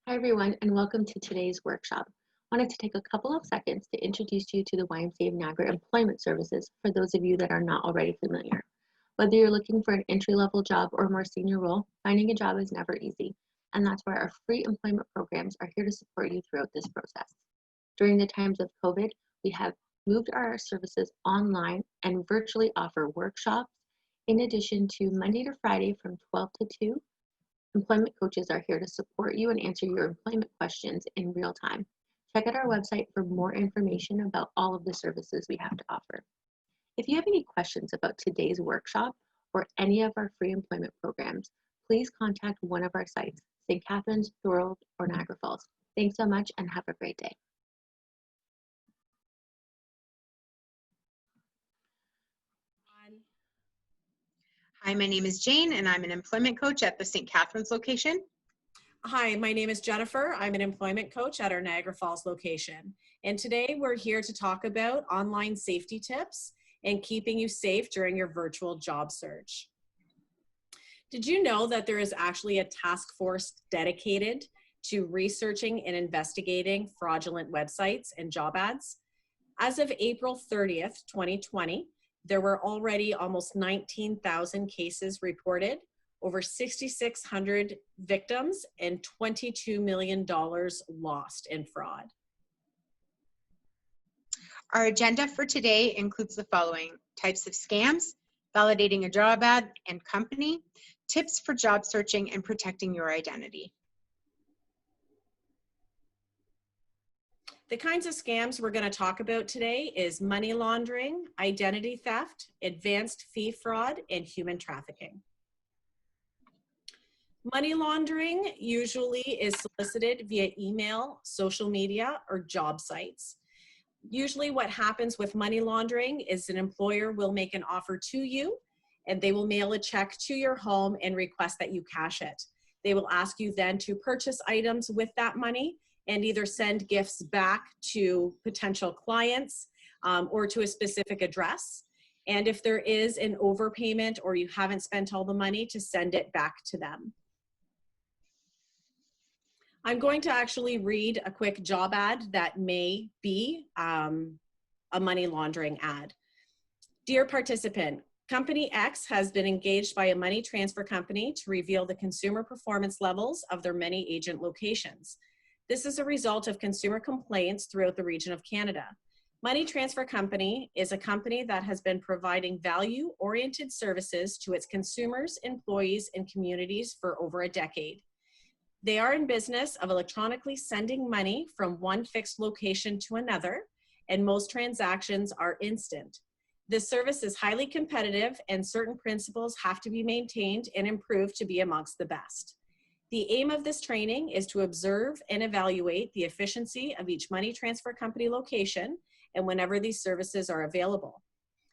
Hi everyone, and welcome to today's workshop. I wanted to take a couple of seconds to introduce you to the YMCA Niagara Employment Services for those of you that are not already familiar. Whether you're looking for an entry-level job or a more senior role, finding a job is never easy, and that's why our free employment programs are here to support you throughout this process. During the times of COVID, we have moved our services online and virtually offer workshops, in addition to Monday to Friday from 12 to 2. Employment coaches are here to support you and answer your employment questions in real time. Check out our website for more information about all of the services we have to offer. If you have any questions about today's workshop or any of our free employment programs, please contact one of our sites, St. Catharines, Thorold, or Niagara Falls. Thanks so much and have a great day. Hi, my name is Jane and I'm an employment coach at the St. Catharines location. Hi, my name is Jennifer. I'm an employment coach at our Niagara Falls location. And today we're here to talk about online safety tips and keeping you safe during your virtual job search. Did you know that there is actually a task force dedicated to researching and investigating fraudulent websites and job ads? As of April 30th, 2020, there were already almost 19,000 cases reported, over 6,600 victims, and $22 million lost in fraud. Our agenda for today includes the following: types of scams, validating a job ad and company, tips for job searching and protecting your identity. The kinds of scams we're going to talk about today is money laundering, identity theft, advanced fee fraud, and human trafficking. Money laundering usually is solicited via email, social media, or job sites. Usually what happens with money laundering is an employer will make an offer to you and they will mail a check to your home and request that you cash it. They will ask you then to purchase items with that money and either send gifts back to potential clients or to a specific address. And if there is an overpayment or you haven't spent all the money, to send it back to them. I'm going to actually read a quick job ad that may be a money laundering ad. Dear participant, Company X has been engaged by a money transfer company to reveal the consumer performance levels of their many agent locations. This is a result of consumer complaints throughout the region of Canada. Money Transfer Company is a company that has been providing value-oriented services to its consumers, employees, and communities for over a decade. They are in business of electronically sending money from one fixed location to another, and most transactions are instant. This service is highly competitive, and certain principles have to be maintained and improved to be amongst the best. The aim of this training is to observe and evaluate the efficiency of each money transfer company location and whenever these services are available.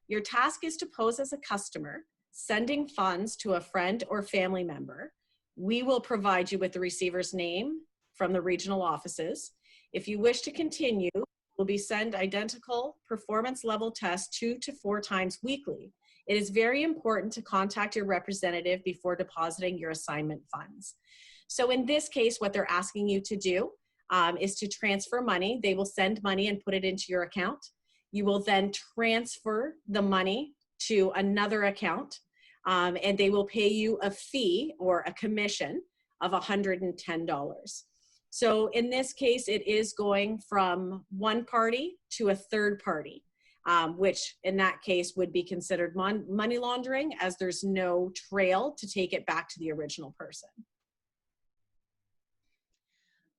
Your task is to pose as a customer, sending funds to a friend or family member. We will provide you with the receiver's name from the regional offices. If you wish to continue, we'll be sent identical performance level tests 2 to 4 times weekly. It is very important to contact your representative before depositing your assignment funds. So in this case, what they're asking you to do is to transfer money. They will send money and put it into your account. You will then transfer the money to another account, and they will pay you a fee or a commission of $110. So in this case, it is going from one party to a third party, which in that case would be considered money laundering, as there's no trail to take it back to the original person.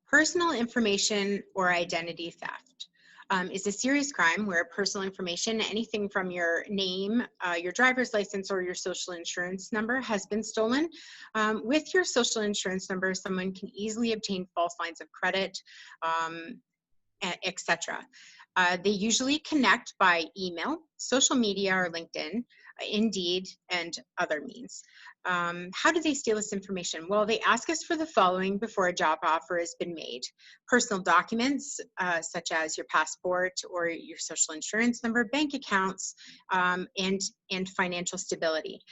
Personal information or identity theft is a serious crime where personal information, anything from your name, your driver's license, or your social insurance number has been stolen. With your social insurance number, someone can easily obtain false lines of credit, etc. They usually connect by email, social media, or LinkedIn, Indeed, and other means. How do they steal this information? Well, they ask us for the following before a job offer has been made: personal documents, such as your passport or your social insurance number, bank accounts, and financial stability.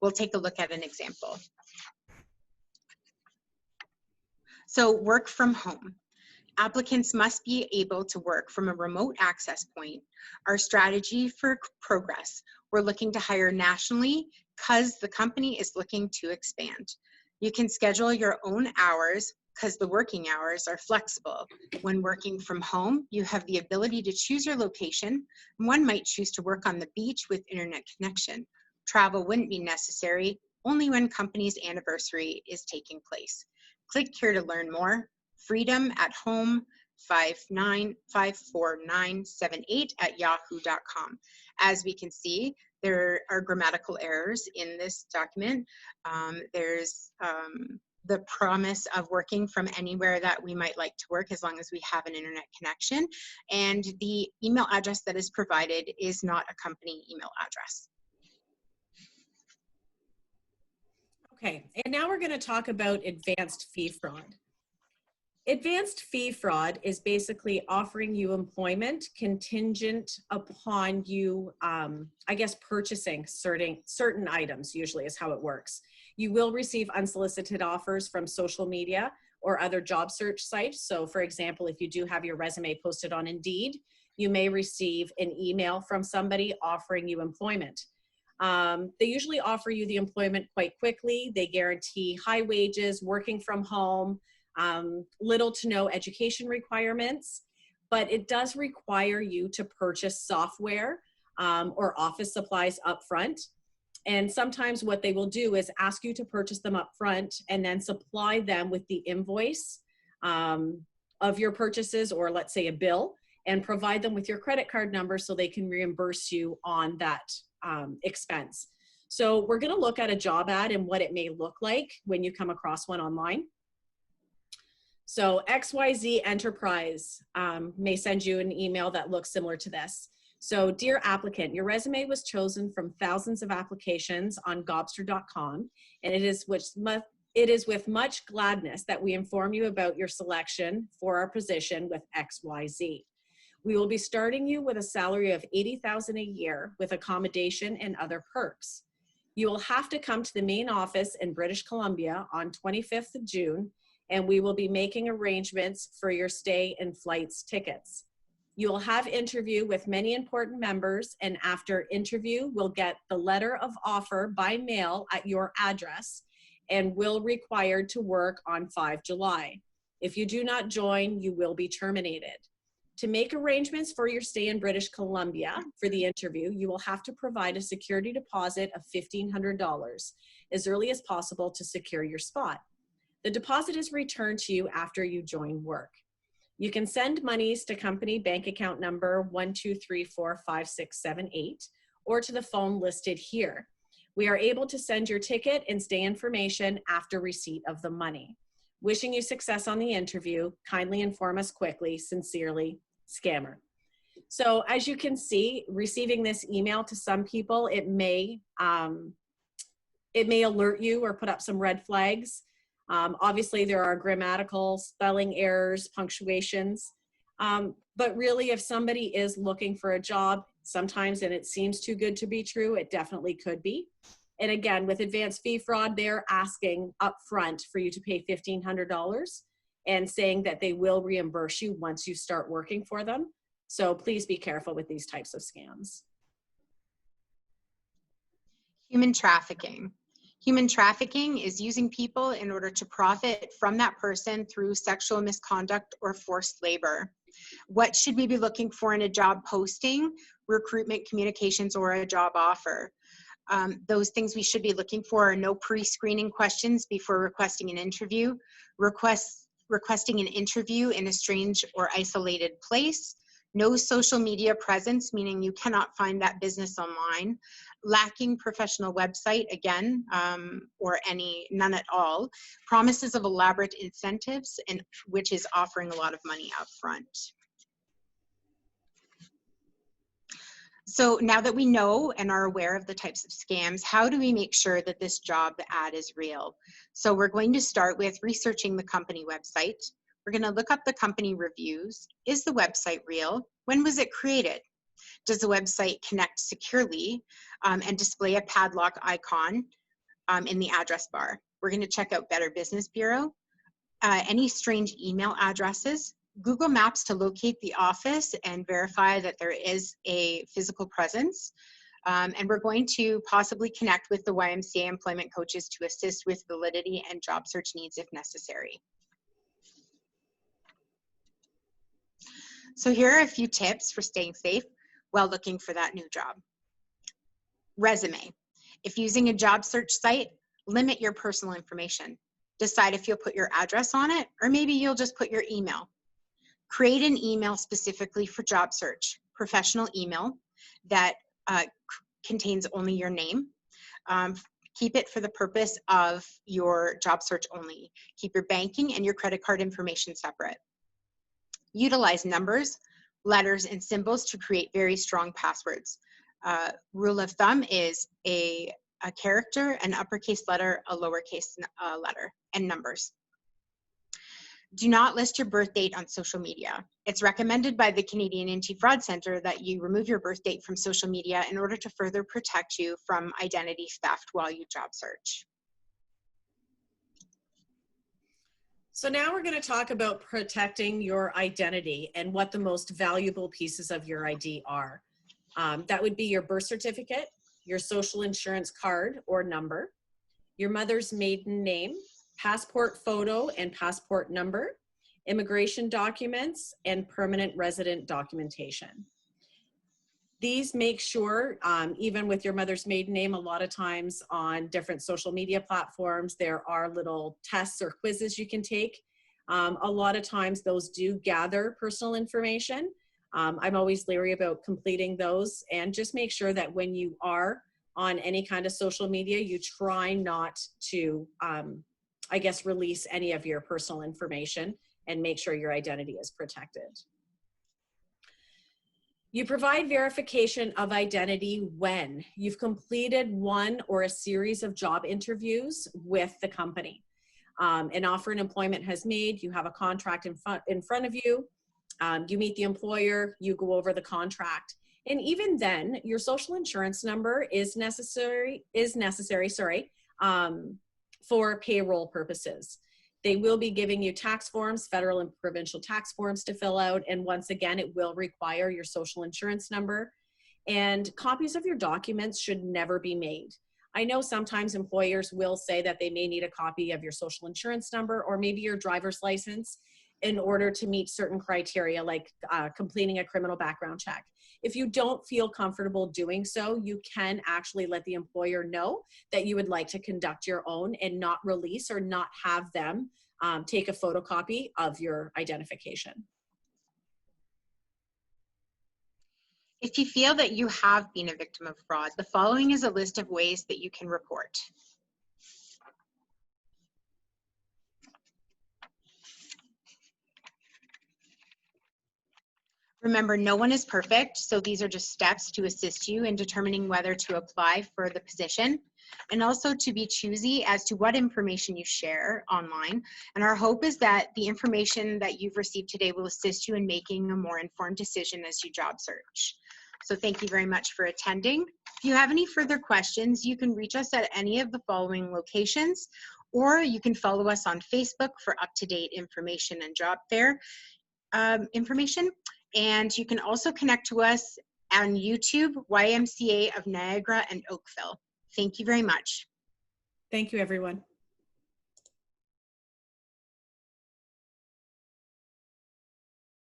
We'll take a look at an example. So work from home. Applicants must be able to work from a remote access point. Our strategy for progress, we're looking to hire nationally because the company is looking to expand. You can schedule your own hours because the working hours are flexible. When working from home, you have the ability to choose your location. One might choose to work on the beach with internet connection. Travel wouldn't be necessary, only when company's anniversary is taking place. Click here to learn more. Freedom at home 5954978@yahoo.com. As we can see, there are grammatical errors in this document. There's the promise of working from anywhere that we might like to work as long as we have an internet connection. And the email address that is provided is not a company email address. Okay, and now we're going to talk about advanced fee fraud. Advanced fee fraud is basically offering you employment contingent upon you, I guess, purchasing certain items, usually is how it works. You will receive unsolicited offers from social media or other job search sites. So for example, if you do have your resume posted on Indeed, you may receive an email from somebody offering you employment. They usually offer you the employment quite quickly. They guarantee high wages, working from home, little to no education requirements, but it does require you to purchase software or office supplies up front. And sometimes what they will do is ask you to purchase them up front and then supply them with the invoice of your purchases, or let's say a bill, and provide them with your credit card number so they can reimburse you on that expense. So we're going to look at a job ad and what it may look like when you come across one online. So XYZ Enterprise may send you an email that looks similar to this. So dear applicant, your resume was chosen from thousands of applications on gobster.com, and it is with much gladness that we inform you about your selection for our position with XYZ. We will be starting you with a salary of $80,000 a year with accommodation and other perks. You will have to come to the main office in British Columbia on 25th of June, and we will be making arrangements for your stay and flights tickets. You will have interview with many important members, and after interview, we'll get the letter of offer by mail at your address and will required to work on 5 July. If you do not join, you will be terminated. To make arrangements for your stay in British Columbia for the interview, you will have to provide a security deposit of $1,500 as early as possible to secure your spot. The deposit is returned to you after you join work. You can send monies to company bank account number 1234567 or to the phone listed here. We are able to send your ticket and stay information after receipt of the money. Wishing you success on the interview. Kindly inform us quickly. Sincerely, Scammer. So as you can see, receiving this email to some people, it may alert you or put up some red flags. Obviously, there are grammatical, spelling errors, punctuations. But really, if somebody is looking for a job, sometimes, and it seems too good to be true, it definitely could be. And again, with advanced fee fraud, they're asking upfront for you to pay $1,500 and saying that they will reimburse you once you start working for them. So please be careful with these types of scams. Human trafficking. Human trafficking is using people in order to profit from that person through sexual misconduct or forced labor. What should we be looking for in a job posting, recruitment communications, or a job offer? Those things we should be looking for are no pre-screening questions before requesting an interview, requesting an interview in a strange or isolated place, no social media presence, meaning you cannot find that business online, lacking professional website, again, or none at all, promises of elaborate incentives, and which is offering a lot of money up front. So now that we know and are aware of the types of scams, how do we make sure that this job ad is real? So we're going to start with researching the company website. We're going to look up the company reviews. Is the website real? When was it created? Does the website connect securely and display a padlock icon in the address bar? We're going to check out Better Business Bureau. any strange email addresses, Google Maps to locate the office and verify that there is a physical presence. And we're going to possibly connect with the YMCA employment coaches to assist with validity and job search needs if necessary. So here are a few tips for staying safe while looking for that new job. Resume. If using a job search site, limit your personal information. Decide if you'll put your address on it, or maybe you'll just put your email. Create an email specifically for job search, professional email that contains only your name. Keep it for the purpose of your job search only. Keep your banking and your credit card information separate. Utilize numbers, letters, and symbols to create very strong passwords. Rule of thumb is a character, an uppercase letter, a lowercase letter, and numbers. Do not list your birth date on social media. It's recommended by the Canadian Anti-Fraud Centre that you remove your birth date from social media in order to further protect you from identity theft while you job search. So now we're going to talk about protecting your identity and what the most valuable pieces of your ID are. That would be your birth certificate, your social insurance card or number, your mother's maiden name, passport photo and passport number, immigration documents, and permanent resident documentation. These make sure, even with your mother's maiden name, a lot of times on different social media platforms, there are little tests or quizzes you can take. A lot of times those do gather personal information. I'm always leery about completing those, and just make sure that when you are on any kind of social media, you try not to, I guess, release any of your personal information and make sure your identity is protected. You provide verification of identity when you've completed one or a series of job interviews with the company. An offer in employment has made, you have a contract in front of you, you meet the employer, you go over the contract. And even then, your social insurance number is necessary, for payroll purposes. They will be giving you tax forms, federal and provincial tax forms to fill out. And once again, it will require your social insurance number. And copies of your documents should never be made. I know sometimes employers will say that they may need a copy of your social insurance number or maybe your driver's license in order to meet certain criteria, like completing a criminal background check. If you don't feel comfortable doing so, you can actually let the employer know that you would like to conduct your own and not release or not have them take a photocopy of your identification. If you feel that you have been a victim of fraud, the following is a list of ways that you can report. Remember, no one is perfect, so these are just steps to assist you in determining whether to apply for the position, and also to be choosy as to what information you share online. And our hope is that the information that you've received today will assist you in making a more informed decision as you job search. So thank you very much for attending. If you have any further questions, you can reach us at any of the following locations, or you can follow us on Facebook for up-to-date information and job fair information. And you can also connect to us on YouTube, YMCA of Niagara and Oakville. Thank you very much. Thank you, everyone.